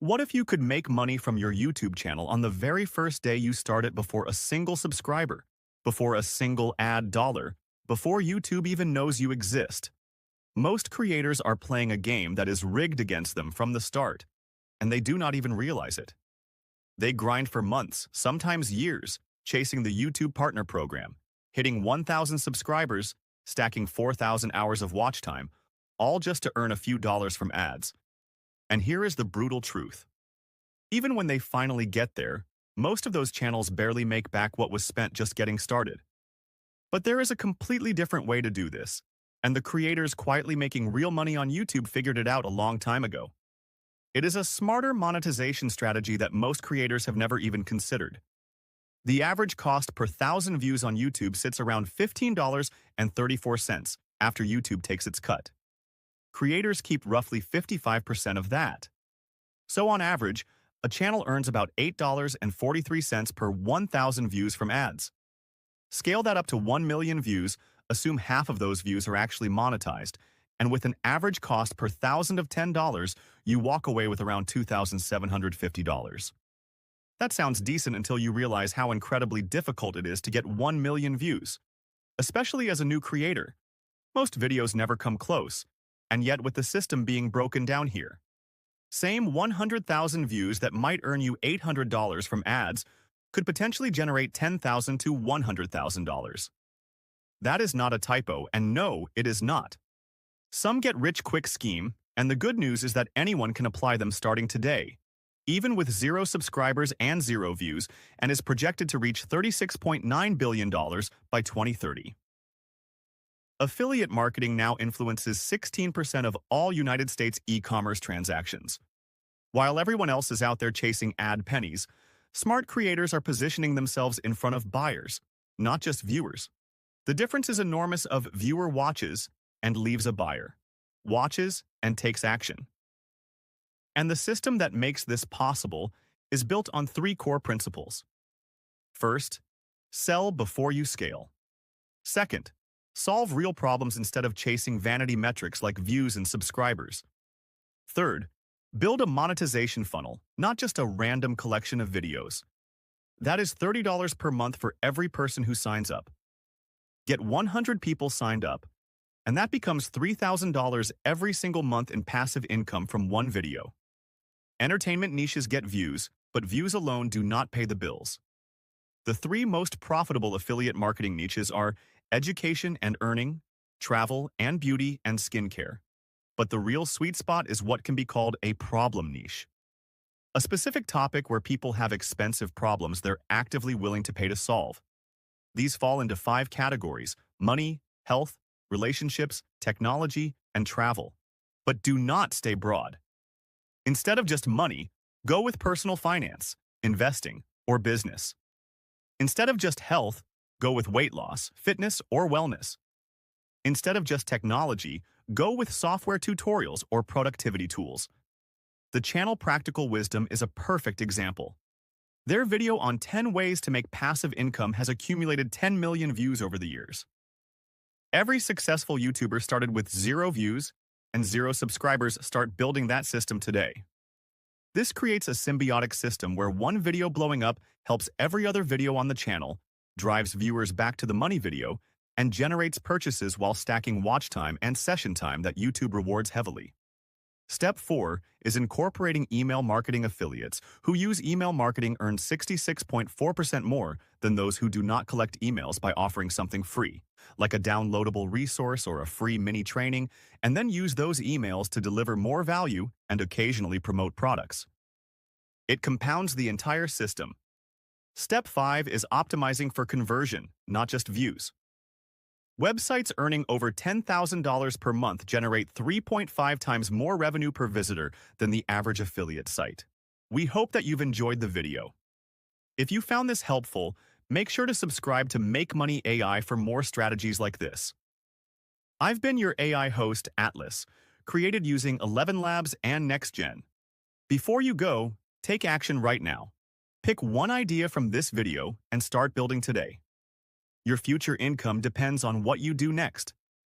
What if you could make money from your YouTube channel on the very first day you start it before a single subscriber, before a single ad dollar, before YouTube even knows you exist? Most creators are playing a game that is rigged against them from the start, and they do not even realize it. They grind for months, sometimes years, chasing the YouTube Partner Program, hitting 1,000 subscribers, stacking 4,000 hours of watch time, all just to earn a few dollars from ads. And here is the brutal truth. Even when they finally get there, most of those channels barely make back what was spent just getting started. But there is a completely different way to do this, and the creators quietly making real money on YouTube figured it out a long time ago. It is a smarter monetization strategy that most creators have never even considered. The average cost per 1,000 views on YouTube sits around $15.34 after YouTube takes its cut. Creators keep roughly 55% of that. So on average, a channel earns about $8.43 per 1,000 views from ads. Scale that up to 1 million views, assume half of those views are actually monetized, and with an average cost per 1,000 of $10, you walk away with around $2,750. That sounds decent until you realize how incredibly difficult it is to get 1 million views, especially as a new creator. Most videos never come close, and yet with the system being broken down here. Same 100,000 views that might earn you $800 from ads could potentially generate $10,000 to $100,000. That is not a typo, and no, it is not. Some get-rich-quick scheme, and the good news is that anyone can apply them starting today, even with 0 subscribers and 0 views, and is projected to reach $36.9 billion by 2030. Affiliate marketing now influences 16% of all United States e-commerce transactions. While everyone else is out there chasing ad pennies, smart creators are positioning themselves in front of buyers, not just viewers. The difference is enormous of viewer watches and leaves a buyer, watches and takes action. And the system that makes this possible is built on 3 core principles. First, sell before you scale. Second, solve real problems instead of chasing vanity metrics like views and subscribers. Third, build a monetization funnel, not just a random collection of videos. That is $30 per month for every person who signs up. Get 100 people signed up, and that becomes $3,000 every single month in passive income from one video. Entertainment niches get views, but views alone do not pay the bills. The 3 most profitable affiliate marketing niches are education and earning, travel and beauty and skincare. But the real sweet spot is what can be called a problem niche. A specific topic where people have expensive problems they're actively willing to pay to solve. These fall into 5 categories: money, health, relationships, technology, and travel. But do not stay broad. Instead of just money, go with personal finance, investing, or business. Instead of just health, go with weight loss, fitness, or wellness. Instead of just technology, go with software tutorials or productivity tools. The channel Practical Wisdom is a perfect example. Their video on 10 ways to make passive income has accumulated 10 million views over the years. Every successful YouTuber started with 0 views, and 0 subscribers. Start building that system today. This creates a symbiotic system where one video blowing up helps every other video on the channel, drives viewers back to the money video, and generates purchases while stacking watch time and session time that YouTube rewards heavily. Step 4 is incorporating email marketing. Affiliates who use email marketing earn 66.4% more than those who do not collect emails by offering something free, like a downloadable resource or a free mini training, and then use those emails to deliver more value and occasionally promote products. It compounds the entire system. Step 5 is optimizing for conversion, not just views. Websites earning over $10,000 per month generate 3.5 times more revenue per visitor than the average affiliate site. We hope that you've enjoyed the video. If you found this helpful, make sure to subscribe to Make Money AI for more strategies like this. I've been your AI host, Atlas, created using ElevenLabs and NextGen. Before you go, take action right now. Pick one idea from this video and start building today. Your future income depends on what you do next.